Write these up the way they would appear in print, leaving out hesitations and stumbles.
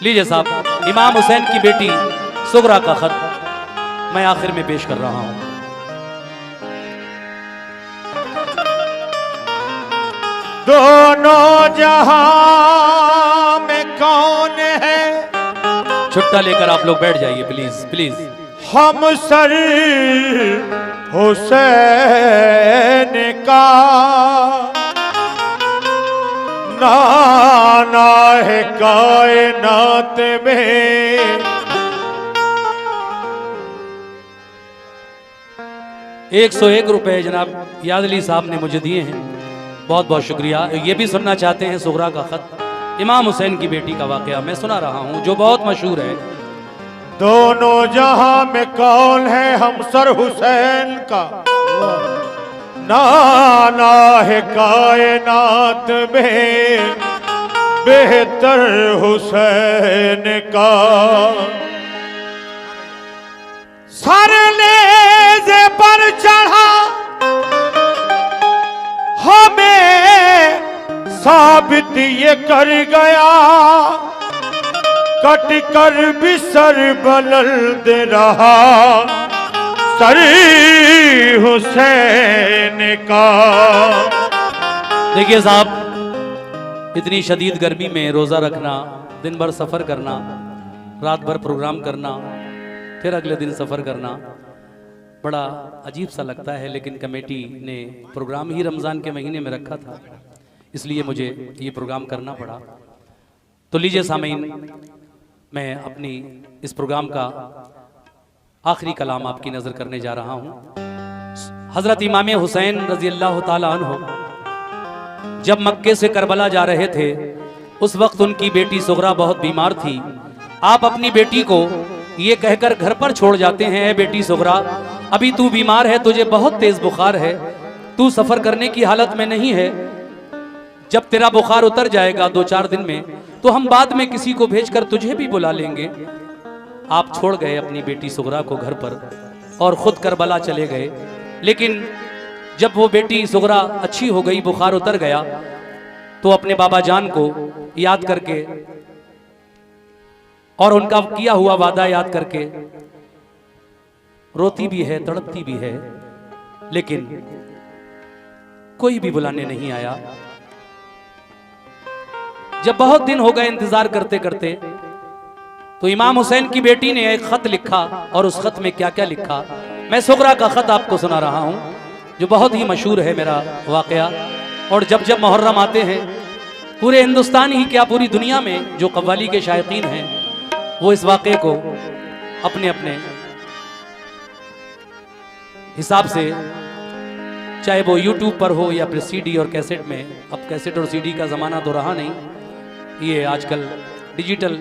लीजिए साहब, इमाम हुसैन की बेटी सुगरा का खत मैं आखिर में पेश कर रहा हूं। दोनों जहां में कौन है, छुट्टा लेकर आप लोग बैठ जाइए प्लीज प्लीज। हम सर हुसैन का नाना है कायनात में। 101 रुपए जनाब याद अली साहब ने मुझे दिए हैं, बहुत बहुत शुक्रिया। ये भी सुनना चाहते हैं सुगरा का खत, इमाम हुसैन की बेटी का वाकया मैं सुना रहा हूं जो बहुत मशहूर है। दोनों जहां में कौन है, हम सर हुसैन का नाना है कायनात में, बेहतर हुसैन का सर नेज़े पर चढ़ा हमें साबित ये कर गया, कट कर भी सर बुलंद रहा सर हुसैन का। देखिए साहब, इतनी शदीद गर्मी में रोज़ा रखना, दिन भर सफ़र करना, रात भर प्रोग्राम करना, फिर अगले दिन सफ़र करना बड़ा अजीब सा लगता है, लेकिन कमेटी ने प्रोग्राम ही रमज़ान के महीने में रखा था, इसलिए मुझे ये प्रोग्राम करना पड़ा। तो लीजिए सामीन, मैं अपनी इस प्रोग्राम का आखिरी कलाम आपकी नज़र करने जा रहा हूँ। हज़रत इमाम हुसैन रज़ी अल्लाह ताला अन्हु जब मक्के से करबला जा रहे थे, उस वक्त उनकी बेटी सुगरा बहुत बीमार थी। आप अपनी बेटी को ये कहकर घर पर छोड़ जाते हैं, बेटी सुगरा अभी तू बीमार है, तुझे बहुत तेज बुखार है, तू सफ़र करने की हालत में नहीं है, जब तेरा बुखार उतर जाएगा 2-4 दिन में तो हम बाद में किसी को भेजकर तुझे भी बुला लेंगे। आप छोड़ गए अपनी बेटी सुगरा को घर पर और खुद करबला चले गए। लेकिन जब वो बेटी सुगरा अच्छी हो गई, बुखार उतर गया, तो अपने बाबा जान को याद करके और उनका किया हुआ वादा याद करके रोती भी है, तड़पती भी है, लेकिन कोई भी बुलाने नहीं आया। जब बहुत दिन हो गए इंतजार करते करते, तो इमाम हुसैन की बेटी ने एक खत लिखा, और उस खत में क्या क्या लिखा मैं सुगरा का खत आपको सुना रहा हूं, जो बहुत ही मशहूर है मेरा वाकया। और जब जब मुहर्रम आते हैं, पूरे हिंदुस्तान ही क्या पूरी दुनिया में जो कव्वाली के शायकीन हैं, वो इस वाक़े को अपने अपने हिसाब से, चाहे वो यूट्यूब पर हो या फिर सीडी और कैसेट में, अब कैसेट और सीडी का ज़माना तो रहा नहीं, ये आजकल डिजिटल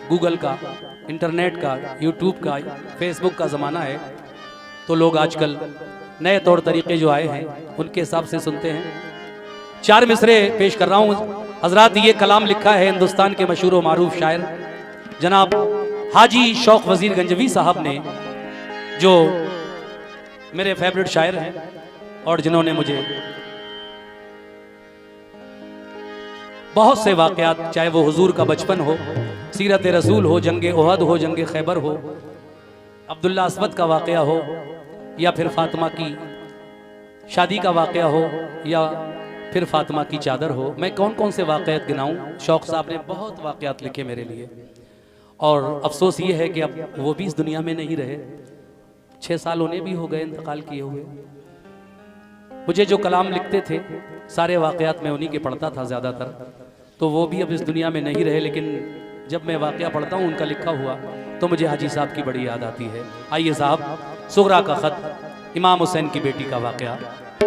गूगल का, इंटरनेट का, यूट्यूब का, फेसबुक का ज़माना है, तो लोग आजकल नए तौर तरीके जो आए हैं उनके हिसाब से सुनते हैं। 4 मिसरे पेश कर रहा हूँ हजरात। ये कलाम लिखा है हिंदुस्तान के मशहूर व मारूफ शायर जनाब हाजी शौक वजीर गंजवी साहब ने, जो मेरे फेवरेट शायर हैं और जिन्होंने मुझे बहुत से वाक़यात, चाहे वो हुजूर का बचपन हो, सीरत रसूल हो, जंग ओहद हो, जंग खैबर हो, अब्दुल्ला अस्वद का वाक़या हो, या फिर फातिमा की शादी का वाक़या हो, या फिर फातिमा की चादर हो, मैं कौन कौन से वाक़यात गिनाऊं। शौक साहब ने बहुत वाक़यात लिखे मेरे लिए, और अफसोस ये है कि अब वो भी इस दुनिया में नहीं रहे। 6 साल उन्हें भी हो गए इंतकाल किए हुए। मुझे जो कलाम लिखते थे सारे वाक़यात मैं उन्हीं के पढ़ता था ज़्यादातर, तो वो भी अब इस दुनिया में नहीं रहे, लेकिन जब मैं वाक़या पढ़ता हूँ उनका लिखा हुआ, तो मुझे हाजी साहब की बड़ी याद आती है। आइए साहब, सुगरा का ख़त, इमाम हुसैन की बेटी का वाक़या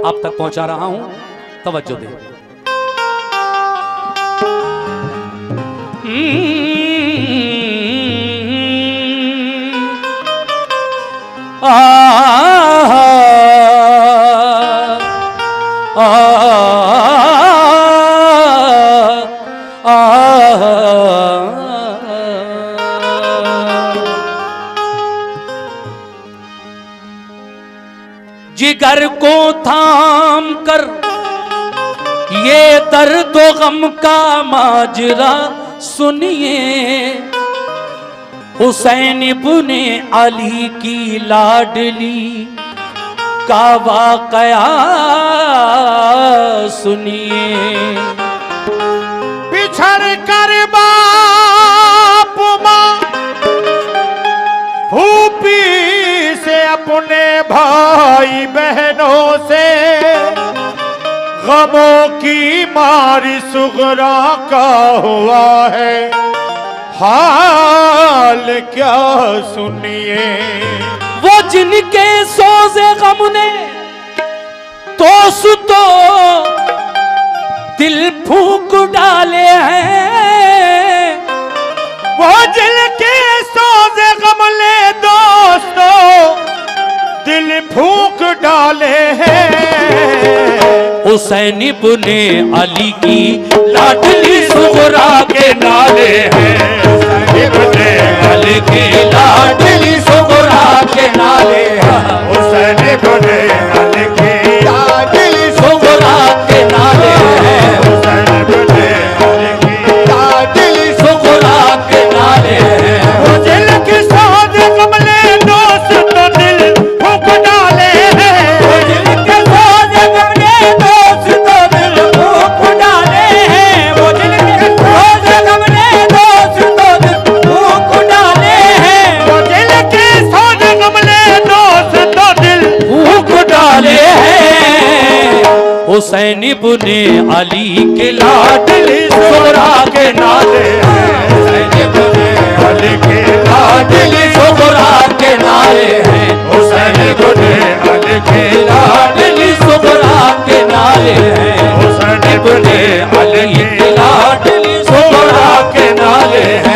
आप तक पहुँचा रहा हूँ, तवज्जो दें। जिगर को थाम कर ये दर्द गम का माजरा सुनिए, हुसैन इब्ने अली की लाडली का वाकया सुनिए। बिछड़ कर बाप माँ फूफी से अपने भाई बहनों से गमों की मारी सुगरा का हुआ है हाल क्या सुनिए। वो जिनके सोज़े गम ने तो दिल फूंक डाले हैं, वो जिनके सोज़े गम ने दोस्तों दिल फूंक डाले हैं। हुसैन इब्ने अली की लाडली सुगरा के नाले हैं, हुसैन इब्ने अली की लाडली सुगरा के नाले हैं, हुसैन इब्ने अली की लाडली सुगरा के नाले हैं, हुसैन इब्ने अली की लाडली सुगरा के नाले हैं। वो दिल के सोज़े गम ने दोस्तों दिल फूंक डाले हैं, वो दिल के सोज़े गम ने दोस्तों दिल फूंक डाले हैं, वो दिल के सोज़े गम ने दोस्तों दिल फूंक डाले हैं, वो दिल के सोज़े गम ने दोस्तों दिल फूंक डाले हैं। हुसैन इब्ने अली के लाडली सुगरा के नाले हैं, हुसैन इब्ने अली की लाडली सुगरा के नाले हैं, हुसैन इब्ने अली की लाडली सुगरा के नाले हैं, हुसैन इब्ने अली की लाडली सुगरा के नाले हैं।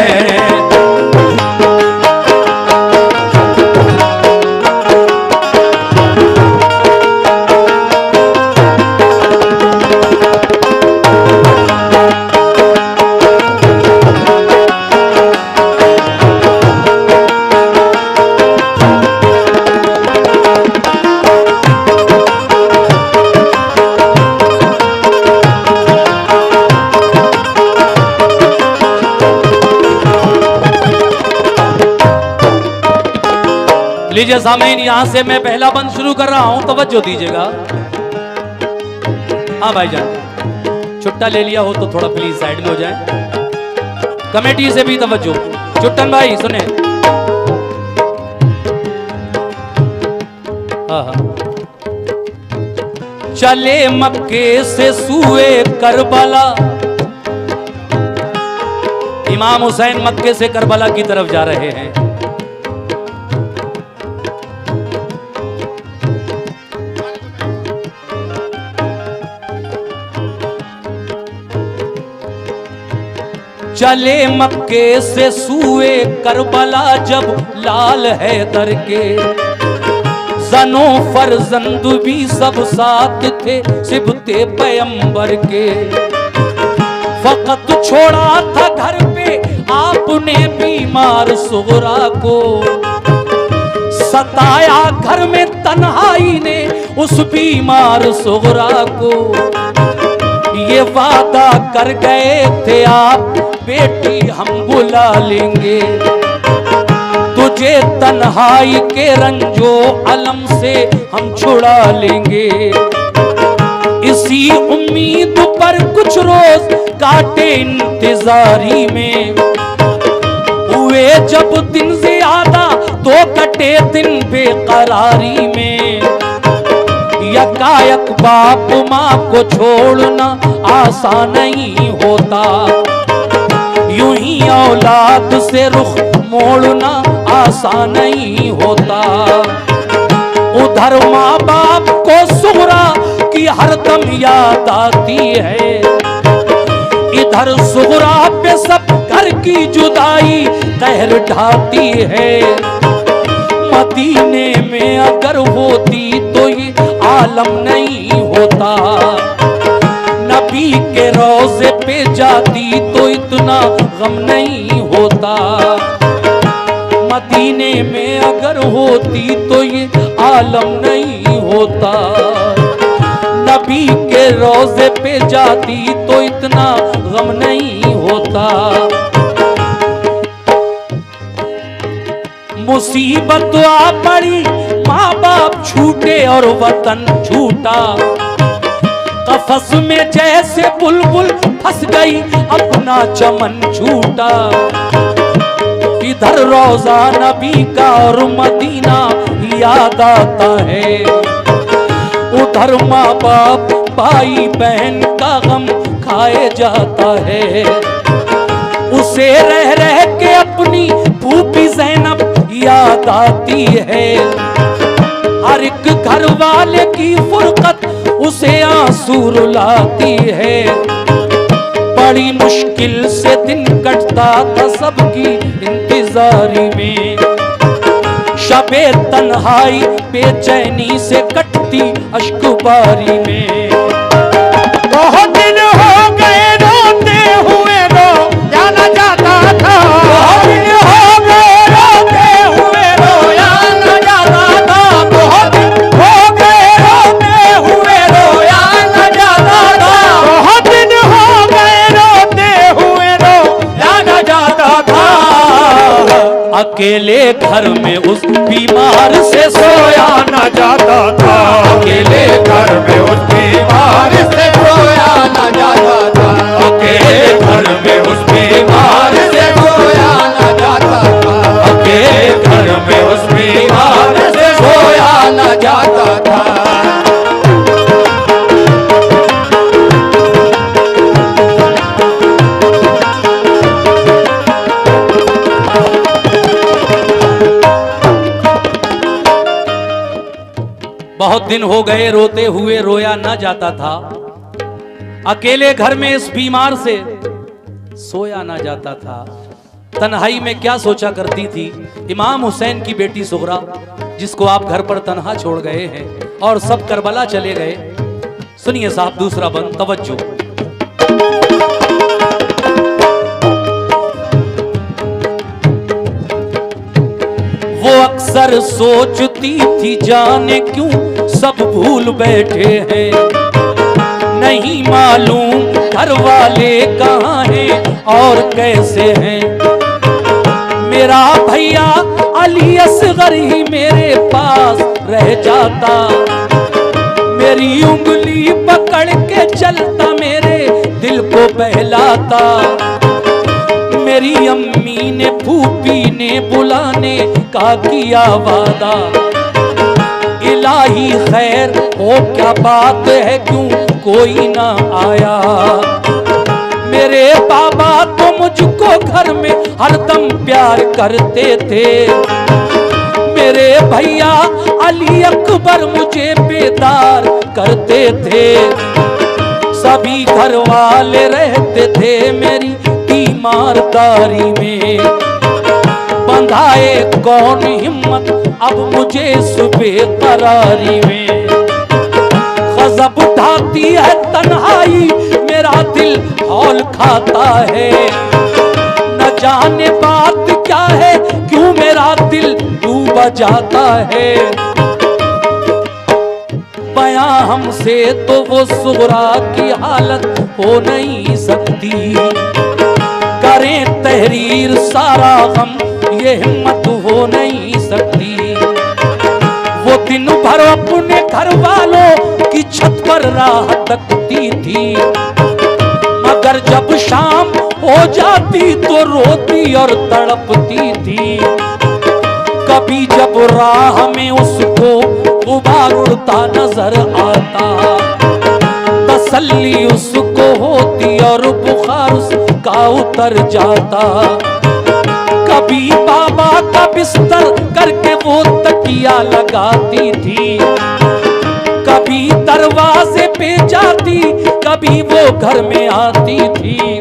लीजिए सामीन, यहां से मैं पहला बंद शुरू कर रहा हूं, तवज्जो दीजिएगा। हाँ भाईजान, छुट्टा ले लिया हो तो थोड़ा प्लीज साइड में हो जाए। कमेटी से भी तवज्जो। चुट्टन भाई सुने। हाँ हाँ। चले मक्के से सूए करबला, इमाम हुसैन मक्के से करबला की तरफ जा रहे हैं। चले मक्के से सूए करबला जब लाल हैदर के, जनो फरजंद भी सब साथ थे सिबते पैगंबर के। फकत छोड़ा था घर पे आपने बीमार सुगरा को, सताया घर में तन्हाई ने उस बीमार सुगरा को। ये वादा कर गए थे आप बेटी हम बुला लेंगे, तुझे तन्हाई के रंजो अलम से हम छुड़ा लेंगे। इसी उम्मीद पर कुछ रोज काटे इंतजारी में, हुए जब दिन ज्यादा तो कटे दिन बेकरारी में। यकायक बाप माँ को छोड़ना आसान नहीं होता, यूं ही औलाद से रुख मोड़ना आसान नहीं होता। उधर माँ बाप को सुगरा की हरदम याद आती है, इधर सुगरा पे सब घर की जुदाई कहर ढाती है। मदीने में अगर होती तो ये आलम नहीं होता, नबी के रोज़े पे जाती तो इतना गम नहीं होता। मदीने में अगर होती तो ये आलम नहीं होता, नबी के रोज़े पे जाती तो इतना गम नहीं होता। छूटा। मुसीबत आ पड़ी, माँ बाप छूटे और वतन छूटा। कफस में जैसे बुलबुल फंस गई, अपना चमन छूटा। इधर रोजा नबी का और मदीना याद आता है, उधर माँ बाप भाई बहन का गम खाए जाता है। उसे रह रह के अपनी फूफी ज़ैनब याद आती है। हर एक घर वाले की फुरकत उसे आंसू रुलाती है। बड़ी मुश्किल से दिन कटता था सबकी इंतजारी में। शबे तन्हाई बेचैनी से कटती अश्कबारी में। बहुत दिन हो गए रोते हुए रो जाना जाता था। बहुत दिन हो गए रोते हुए रोया न जाता था। बहुत दिन हो गए रोते हुए रोया न जाता था। बहुत दिन हो गए रोते हुए रो जाना जाता था। अकेले घर में उस बीमार से सोया न जाता था। अकेले घर में उस बीमार से सोया न जाता था। अकेले घर में उस बीमार से सोया न जाता था। अकेले घर में उस बीमार से सोया न जाता था। बहुत दिन हो गए रोते हुए रोया न जाता था। अकेले घर में इस बीमार से सोया न जाता था। तन्हाई में क्या सोचा करती थी इमाम हुसैन की बेटी सुगरा, जिसको आप घर पर तन्हा छोड़ गए हैं और सब करबला चले गए। सुनिए साहब दूसरा बंद, तवज्जो। वो अक्सर सोचती थी जाने क्यों सब भूल बैठे हैं। नहीं मालूम घर वाले कहाँ हैं और कैसे हैं। मेरा भैया अली असगर ही मेरे पास रह जाता। मेरी उंगली पकड़ के चलता, मेरे दिल को बहलाता। मेरी अम्मी ने फूफी ने बुलाने का किया वादा। इलाही खैर हो क्या बात है, क्यों कोई ना आया। मेरे बाबा तो मुझको घर में हरदम प्यार करते थे। मेरे भैया अली अकबर मुझे बेदार करते थे। सभी घर वाले रहते थे मेरी तीमारदारी में। बंधाए कौन हिम्मत अब मुझे सुबह करारी में। गजब उठाती है तन्हाई, मेरा दिल हौल खाता है। न जाने बात क्या है, क्यों मेरा दिल डूब जाता है। बयां हमसे तो वो सुगरा की हालत हो नहीं सकती। करें तहरीर सारा गम, ये हिम्मत हो नहीं सकती। वो दिन भर अपने घर वालों की छत पर राह तकती थी, मगर जब शाम हो जाती तो रोती और तड़पती थी। कभी जब राह में उसको गुबार उड़ता नजर आता, तसल्ली उसको होती और बुखार उसका उतर जाता। कभी बाबा का बिस्तर करके वो तकिया लगाती थी। कभी दरवाजे पे जाती, कभी वो घर में आती थी।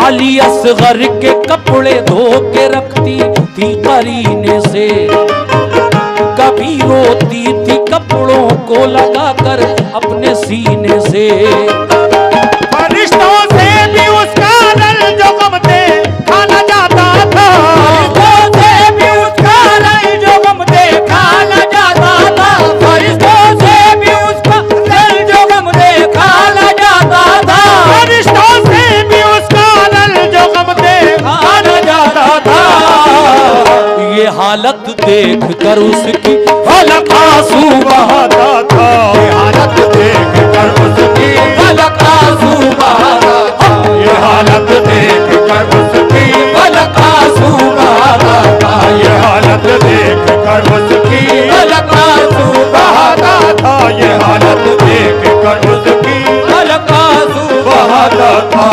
अली असगर के कपड़े धो के रखती थी करीने से। कभी रोती थी कपड़ों को लगाकर अपने सीने से। फरिश्तों से भी उसका रल जो गम दे खाना जाता था। फरिश्तों से भी उसका रल जो गम दे खाना जाता था। फरिश्तों से भी उसका रल जो गम दे खाना जाता था। फरिश्तों से भी उसका कर उसकी फलक आंसू बहाता था, ये हालत देख कर उसकी फलक आंसू बहाता था, ये हालत देख कर उसकी फलक आंसू बहाता था, ये हालत देख कर उसकी फलक आंसू बहाता था, ये हालत देख कर उसकी फलक आंसू बहाता था।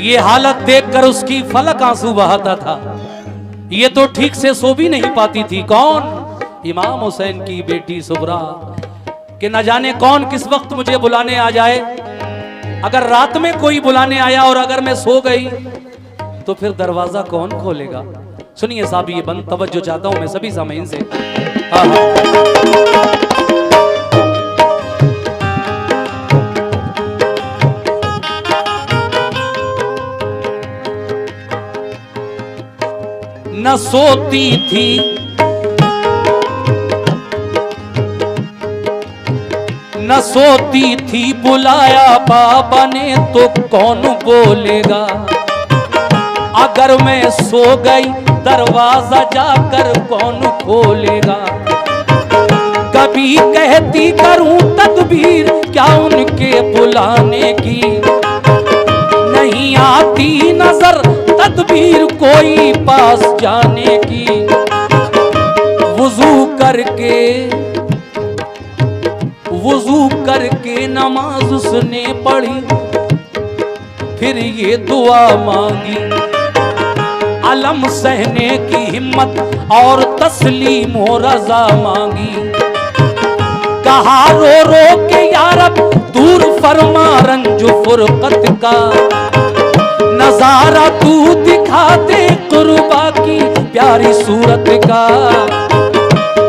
ये हालत देखकर उसकी फलक आंसू बहाता था। ये तो ठीक से सो भी नहीं पाती थी। कौन? इमाम हुसैन की बेटी सुगरा, कि न जाने कौन किस वक्त मुझे बुलाने आ जाए। अगर रात में कोई बुलाने आया और अगर मैं सो गई तो फिर दरवाजा कौन खोलेगा? सुनिए साहब, ये बंद तवज्जो चाहता हूं मैं सभी सामीन से। हाँ हाँ, न सोती थी न सोती थी, बुलाया बाबा ने तो कौन बोलेगा। अगर मैं सो गई दरवाजा जाकर कौन खोलेगा। कभी कहती करूं तदबीर क्या उनके बुलाने की, नहीं आती नजर तदबीर कोई पास जाने की। वुजू करके नमाज उसने पढ़ी, फिर ये दुआ मांगी। अलम सहने की हिम्मत और तस्लीम हो रजा मांगी। कहा रो रो के यारब दूर फरमा रंज फुरकत का, नजारा तू दिखा दे कुर्बा की प्यारी सूरत का।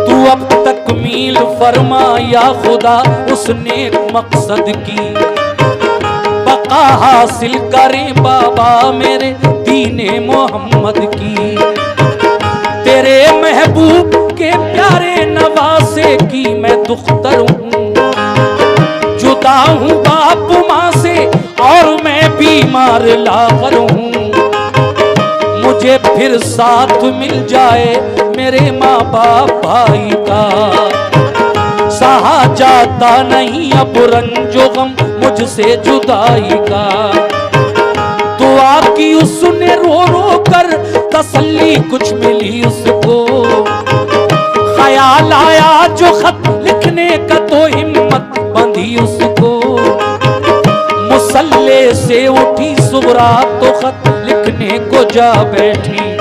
तू अब तकमील फरमा या खुदा उसने मकसद की, बका हासिल करे बाबा मेरे दीने मोहम्मद की। तेरे महबूब के प्यारे नवासे की मैं दुख्तर हूँ, जुदा हूँ बाप माँ से और मैं बीमार लागर हूँ। मुझे फिर साथ मिल जाए मेरे माँ बाप भाई का, सहा जाता नहीं अब रंजो गम मुझसे जुदाई का। दुआ की उसने रो रो कर तसल्ली कुछ मिली उसको, ख्याल आया जो खत लिखने का तो हिम्मत बंधी उसको। मुसल्ले से उठी सुगरा तो खत लिखने को जा बैठी।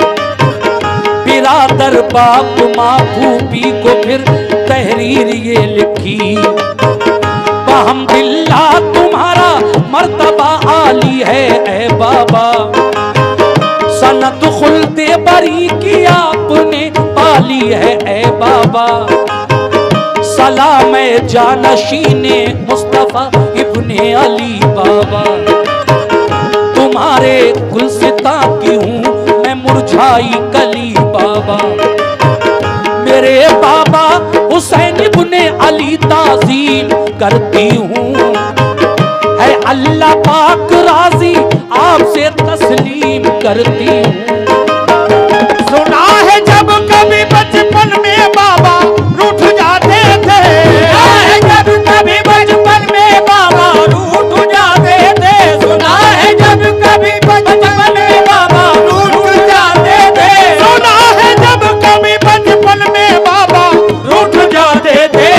बिरादर बाप माँ फूफी को फिर तहरीर ये लिखी, बहम्दिल्लाह तुम्हारा मर्तबा आली है ए बाबा। सनत खुलते बरी की आपने पाली है ए बाबा। सलाम जानशीने मुस्तफा इब्ने अली बाबा। तुम्हारे गुलसिता की हूँ मैं मुरझाई कली बाबा। मेरे बाबा हुसैन इब्ने अली ताज़ीम करती हूँ, है अल्लाह पाक राजी आपसे तस्लीम करती हूँ। सुना है जब कभी बचपन में बाबा रूठ जाते थे, सुना है जब कभी बचपन में बाबा रूठ जाते थे। सुना है जब कभी बचपन में बाबा रूठ जाते थे। सुना है जब कभी बचपन में बाबा रूठ जाते थे।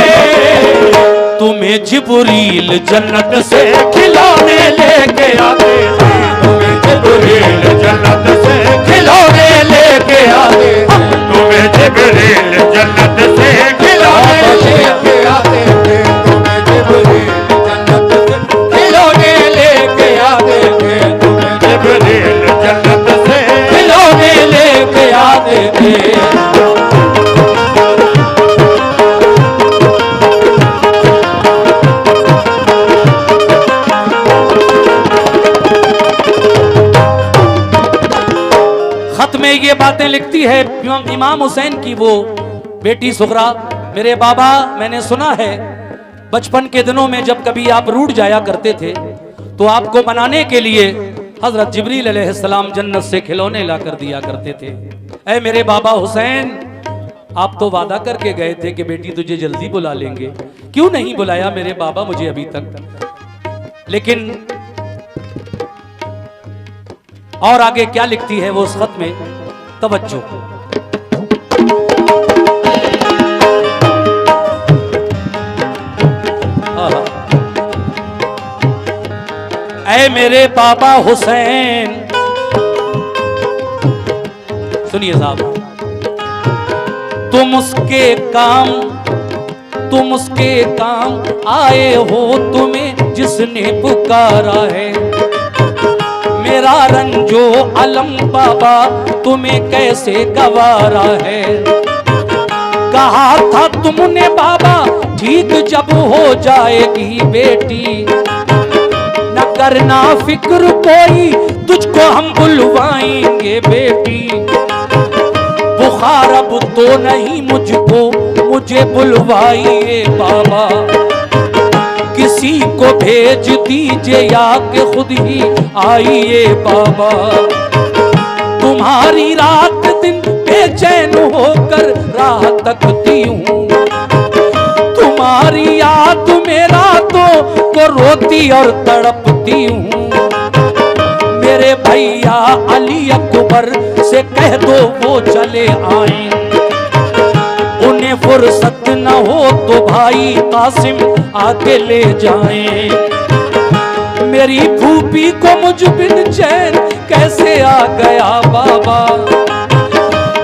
तुम्हें जिब्रील जन्नत से खिलौने लेके आते थे। तुम्हें जिब्रील जन्नत से खिलौने लेके आते थे। तुम्हें जिब्रील जन्नत से खिलौने लेके आते थे। तुम्हें जिब्रील जन्नत से खिलौने लेके आते थे। तुम्हें जिब्रील जन्नत से खिलौने लेके ये बातें लिखती है इमाम हुसैन की वो बेटी सुगरा। मेरे बाबा, मैंने सुना है बचपन के दिनों में जब कभी आप रूठ जाया करते थे तो आपको मनाने के लिए हजरत जिब्रील अलैहिस्सलाम जन्नत से खिलौने ला कर दिया करते थे। ऐ मेरे बाबा हुसैन, आप तो वादा करके गए थे कि बेटी तुझे जल्दी बुला लेंगे, क्यों नहीं बुलाया मेरे बाबा मुझे अभी तक? लेकिन और आगे क्या लिखती है वो उस खत में, तवज्जो। ऐ मेरे बाबा हुसैन, सुनिए साहब, तुम उसके काम आए हो, तुम्हें जिसने पुकारा है। मेरा रंजो अलम बाबा तुम्हें कैसे गवारा है। कहा था तुमने बाबा ठीक जब हो जाएगी बेटी, न करना फिक्र कोई तुझको हम बुलवाएंगे बेटी। बुखार अब तो नहीं मुझको, मुझे बुलवाइए बाबा, किसी को भेज दीजिए या कि खुद ही आइए बाबा। तुम्हारी रात दिन बेचैन होकर राह तकती हूँ, तुम्हारी याद में रातों को रोती और तड़पती हूँ। मेरे भैया अली अकबर से कह दो वो चले आए, उन्हें फुर्सत न हो तो भाई कासिम आके ले जाएं। मेरी फूफी को मुझ बिन चैन कैसे आ गया बाबा,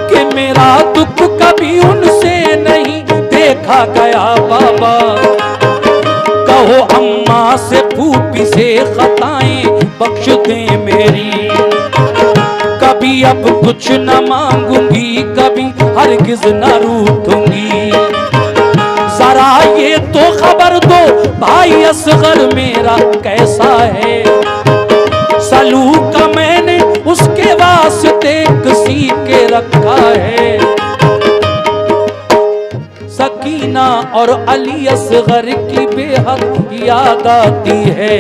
कि मेरा दुख कभी उनसे नहीं देखा गया बाबा। कहो अम्मा से फूफी से खताएं बख्श दे मेरी, कभी अब कुछ न मांगूंगी, कभी हरगिज न रूठूंगी। जरा ये तो खबर दो भाई असगर मेरा कैसा है, सलूक मैंने उसके वास्ते किसी के रखा है। सकीना और अली असगर की बेहद याद आती है।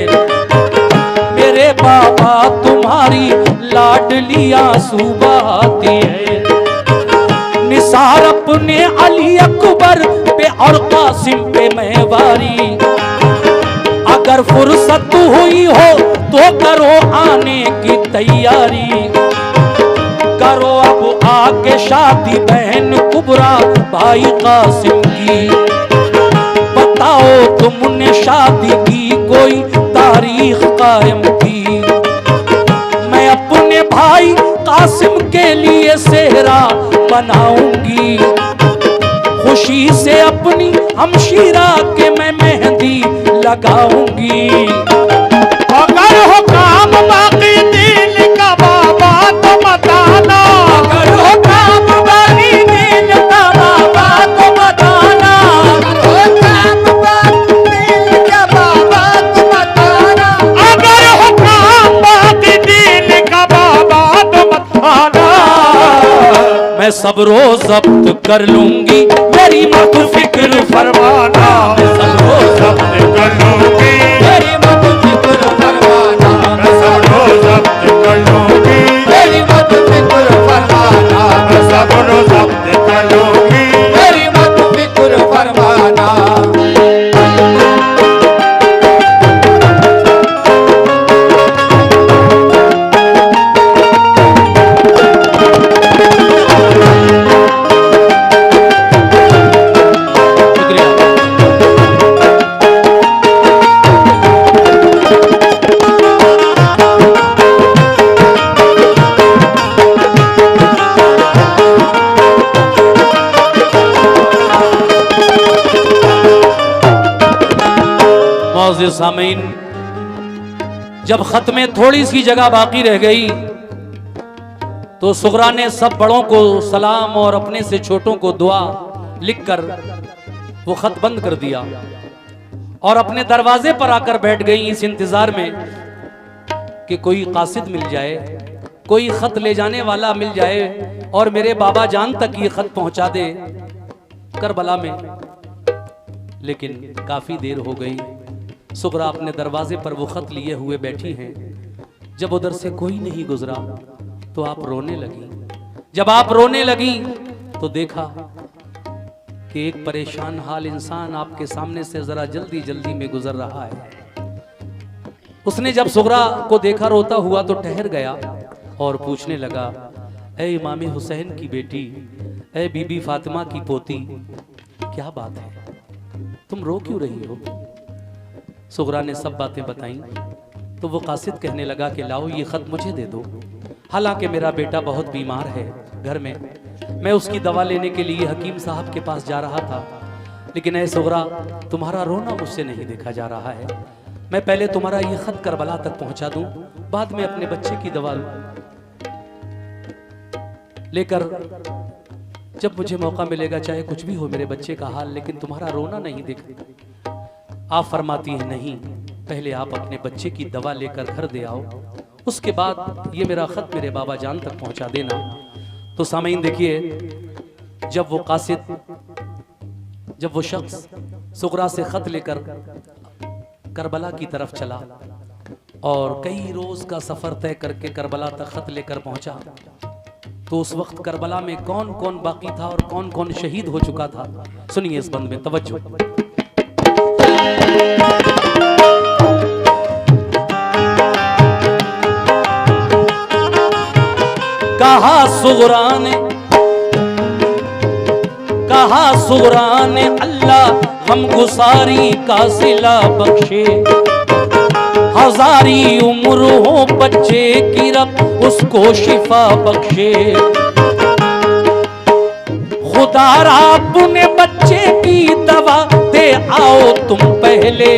मेरे बाबा तुम्हारी लाडली आंसू बहाती है। निसार अपने अली अकबर पे और कासिम पे महवारी, अगर फुर्सत हुई हो तो करो आने की तैयारी। करो अब आके शादी बहन कुबरा भाई कासिम की, बताओ तुमने शादी की कोई तारीख कायम की। मैं अपने भाई कासिम के लिए सेहरा बनाऊंगी, खुशी से अपनी हमशीरा के मैं मेहंदी लगाऊंगी। अगर हो काम बाकी दिल का बाबा तो बताना, अगर हो काम बाकी दिल का बाबा तो बताना, अगर हो काम बाकी दिल का बाबा तो बताना, अगर हो काम बाकी दिल का बाबा तो बताना। मैं सबरो जब्त कर लूंगी, मेरी मत फिक्र फरमाना। मैं सबरो जब्त कर लूंगी, मेरी मत फिक्र फरमाना, मैं सबरो जब्त कर लूंगी, मेरी मत फिक्र फरमाना, मैं सबरो जब्त कर लूंगी। मेरी मत फिक्र फरमाना। मोअज़्ज़िज़ सामीन, जब खत में थोड़ी सी जगह बाकी रह गई तो सुगरा ने सब बड़ों को सलाम और अपने से छोटों को दुआ लिखकर वो खत बंद कर दिया और अपने दरवाजे पर आकर बैठ गई इस इंतजार में कि कोई कासिद मिल जाए, कोई खत ले जाने वाला मिल जाए और मेरे बाबा जान तक ये खत पहुंचा दे करबला में। लेकिन काफी देर हो गई, सुगरा अपने दरवाजे पर वो खत लिए हुए बैठी हैं। जब उधर से कोई नहीं गुजरा तो आप रोने लगी। जब आप रोने लगी तो देखा कि एक परेशान हाल इंसान आपके सामने से जरा जल्दी जल्दी में गुजर रहा है। उसने जब सुगरा को देखा रोता हुआ तो ठहर गया और पूछने लगा, ए इमाम हुसैन की बेटी, ए बीबी फातिमा की पोती, क्या बात है, तुम रो क्यों रही हो? सुगरा ने सब बातें बताई तो वो कासिद कहने लगा कि लाओ ये खत मुझे दे दो। हालांकि मेरा बेटा बहुत बीमार है घर में, मैं उसकी दवा लेने के लिए हकीम साहब के पास जा रहा था, लेकिन ऐ सुगरा तुम्हारा रोना मुझसे नहीं देखा जा रहा है। मैं पहले तुम्हारा ये खत करबला तक पहुंचा दूं, बाद में अपने बच्चे की दवा लेकर जब मुझे मौका मिलेगा, चाहे कुछ भी हो मेरे बच्चे का हाल, लेकिन तुम्हारा रोना नहीं देख। आप फरमाती हैं नहीं, पहले आप अपने बच्चे की दवा लेकर घर दे आओ, उसके बाद ये मेरा खत मेरे बाबा जान तक पहुंचा देना। तो सामीन देखिए, जब वो कासिद, जब वो शख्स सुगरा से खत लेकर करबला की तरफ चला और कई रोज का सफर तय करके करबला तक खत लेकर पहुंचा, तो उस वक्त करबला में कौन कौन बाकी था और कौन कौन शहीद हो चुका था, सुनिए इस बंद में तवज्जो। कहा सुगरा ने अल्लाह हम गुसारी का सिला बख्शे, हजारी उम्र हो बच्चे की रब उसको शिफा बख्शे। खुदारा अपने बच्चे की दवा दे आओ तुम पहले,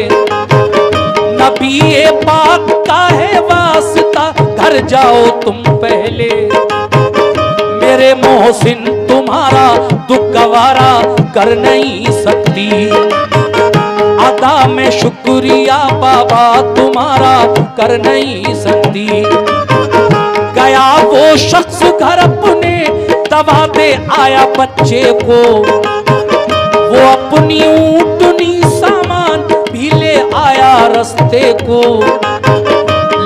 नबी पाक का है वास्ता घर जाओ तुम पहले। मेरे मोहसिन तुम्हारा दुख गवारा कर नहीं सकती, अदा में शुक्रिया बाबा तुम्हारा कर नहीं सकती। गया वो शख्स घर अपने दवा दे आया बच्चे को, वो अपनी ऊँटनी सामान भी ले आया रास्ते को।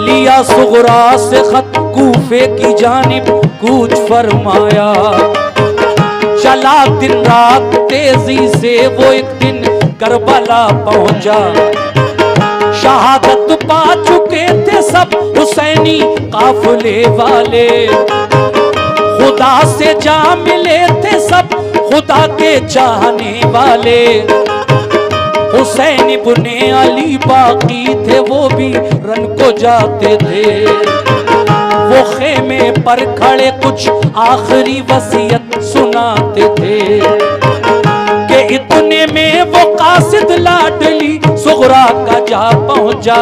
लिया सुगरा से खत कूफे की जानिब कूच फरमाया, चला दिन रात तेजी से वो एक दिन करबला पहुंचा। शहादत पा चुके थे सब हुसैनी काफिले वाले, खुदा से जा मिले थे सब खुदा के चाहने वाले। हुसैन इब्ने अली बाकी थे वो भी रन को जाते थे, वो खेमे पर खड़े कुछ आखिरी वसीयत सुनाते थे कि इतने में वो कासिद लाडली सुगरा का जा पहुंचा।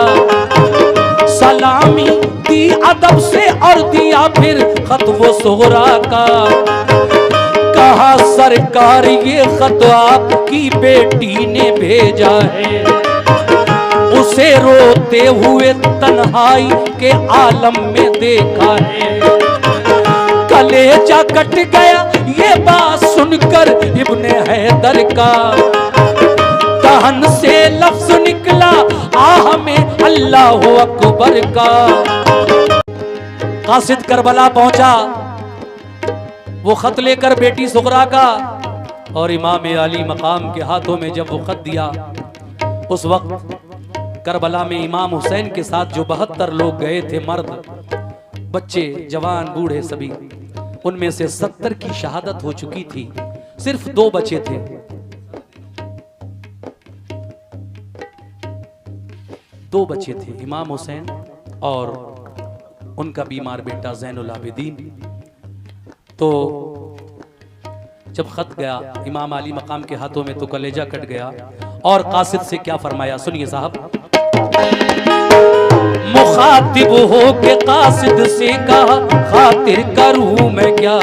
सलामी दी अदब से और दिया फिर खत वो सुगरा का, कहा सरकार ये खत आपकी बेटी ने भेजा है, उसे रोते हुए तन्हाई के आलम में देखा है। कलेजा कट गया ये बात सुनकर इब्ने हैदर का, दहन से लफ्ज निकला आह में अल्लाहु अकबर का। कासिद करबला पहुंचा, वो खत लेकर बेटी सुगरा का, और इमाम अली मकाम के हाथों में जब वो खत दिया, उस वक्त करबला में इमाम हुसैन के साथ जो 72 लोग गए थे, मर्द बच्चे जवान बूढ़े सभी, उनमें से 70 की शहादत हो चुकी थी, सिर्फ 2 बचे थे। दो बच्चे थे, इमाम हुसैन और उनका बीमार बेटा ज़ैनुल आबिदीन। तो जब खत गया इमाम अली मकाम के हाथों में तो कलेजा कट गया, और कासिद से क्या फरमाया सुनिए साहब। मुखातिब हो के कासिद से कहा, खातिर करूं मैं क्या,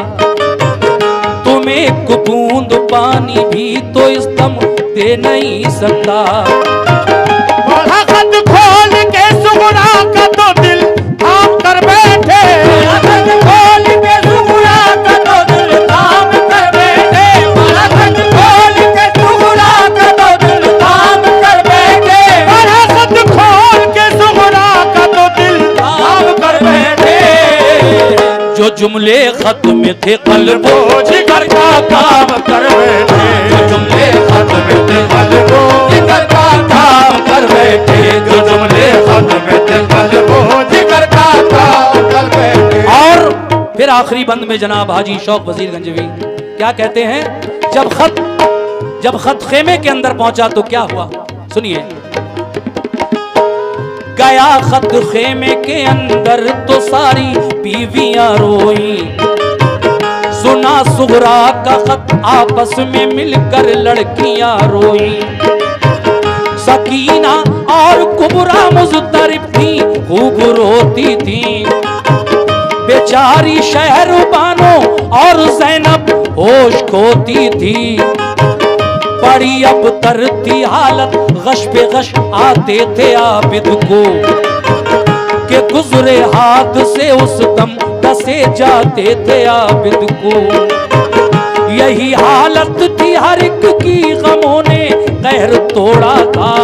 तुम्हें एक बूंद पानी भी तो इस दम दे नहीं सकता। खत खोल के सुगरा का तो दिल थाम कर बैठे, जो जुमले खत में थे कल्बो जिगर का काम कर बैठे, जो जुमले खत में थे कल्बो जिगर का काम कर बैठे, जो जुमले खत में थे कल्बो जिगर का काम कर बैठे। और फिर आखिरी बंद में जनाब हाजी शौक वजीर गंजवी क्या कहते हैं, जब खत खेमे के अंदर पहुंचा तो क्या हुआ, सुनिए। गया खत खेमे के अंदर तो सारी बीवियां रोई, सुना सुगरा का खत आपस में मिलकर लड़कियां रोई। सकीना और कुबरा मुज़तरिब थी, खूब रोती थी। बेचारी शहरबानो और ज़ैनब होश खोती थी। बड़ी अब तरती हालत, गश पे गश आते थे आबिद को, के गुजरे हाथ से उस दम डसे जाते थे आबिद को। यही हालत थी हर एक की, गमों ने कहर तोड़ा था।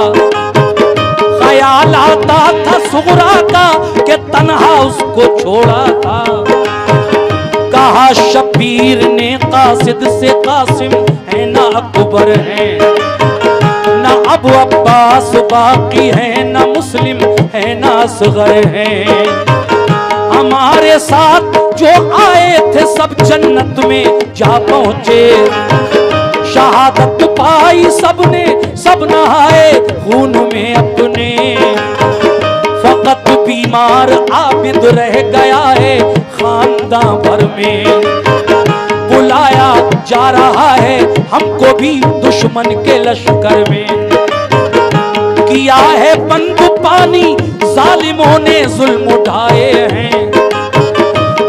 ख्याल आता था सुगरा का कि तन्हा उसको छोड़ा था। कहा शबीर ने कासिद से, कासिम है ना अकबर है, ना अबू अब्बास बाकी है, ना मुस्लिम है ना असगर है। हमारे साथ जो आए थे सब जन्नत में जा पहुंचे। शहादत पाई सबने, सब नहाए खून में अपने। फकत बीमार आबिद रह गया है खानदां भर में। बुलाया जा रहा है हमको भी दुश्मन के लश्कर में। किया है बंद पानी जालिमों ने जुल्म उठाए हैं।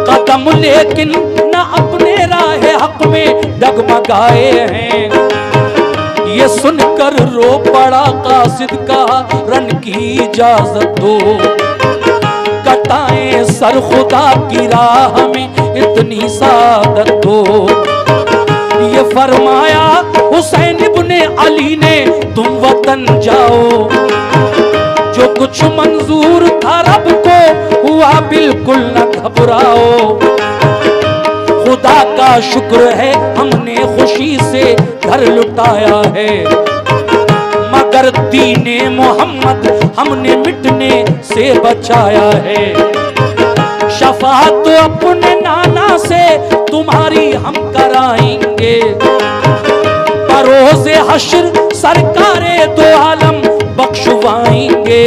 कदम लेकिन न अपने राह हक में डगमगाए हैं। ये सुनकर रो पड़ा कासिद का, रन की इजाजत दो। कटाएं सर खुदा की राह में इतनी सादत दो। ये फरमाया हुसैन इब्ने अली ने, तुम वतन जाओ। जो कुछ मंजूर था रब को हुआ, बिल्कुल न घबराओ। खुदा का शुक्र है हमने खुशी से घर लुटाया है। मगर दीने मोहम्मद हमने मिटने से बचाया है। शफाअत अपने नाना से तुम्हारी हम कराएंगे। बरोज़े हश्र सरकारे दो आलम बख्शवाएंगे।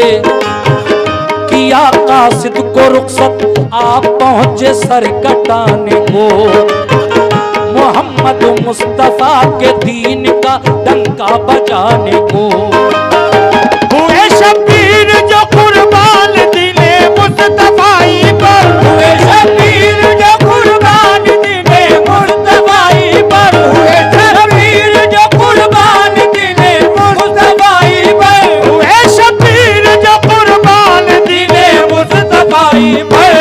किया कासिद को रुखसत, आप पहुंचे सर कटाने को। मोहम्मद मुस्तफा के दीन का डंका बजाने को। हुए शबीर जो कुर्बान दीने मुस्तफाई पर, हुए शबीर जो कुर्बान दीने मुस्तफाई पर, हुए शबीर जो कुर्बान दीने मुस्तफाई पर, हुए शबीर जो कुर्बान दीने मुस्तफाई पर।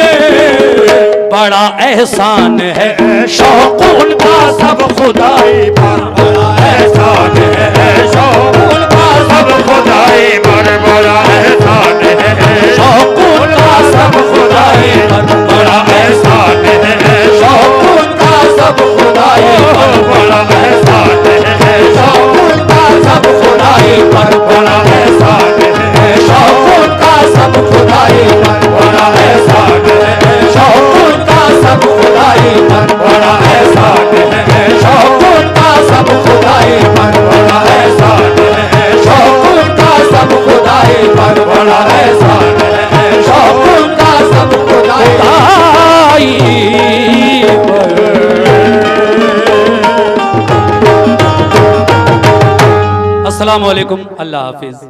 बड़ा एहसान है शौक उनका सब खुदाई पर। बड़ा एहसान है शौक उनका सब खुदाई पर। बड़ा एहसान है शौक उनका सब खुदाई पर। बड़ा एहसान है शौक उनका सब खुदाई पर। बड़ा एहसान है शौक उनका सब खुदाई पर। बड़ा एहसान है शौक उनका सब खुदाई पर। बड़ा एहसान है शौक उनका सब खुदाई पर। बड़ा एहसान है शौक उनका सब खुदाई पर। बड़ा एहसान है शौक उनका सब खुदाई पर। बड़ा एहसान है शौक उनका सब खुदाई पर। अस्सलाम वालेकुम, अल्लाह हाफिज।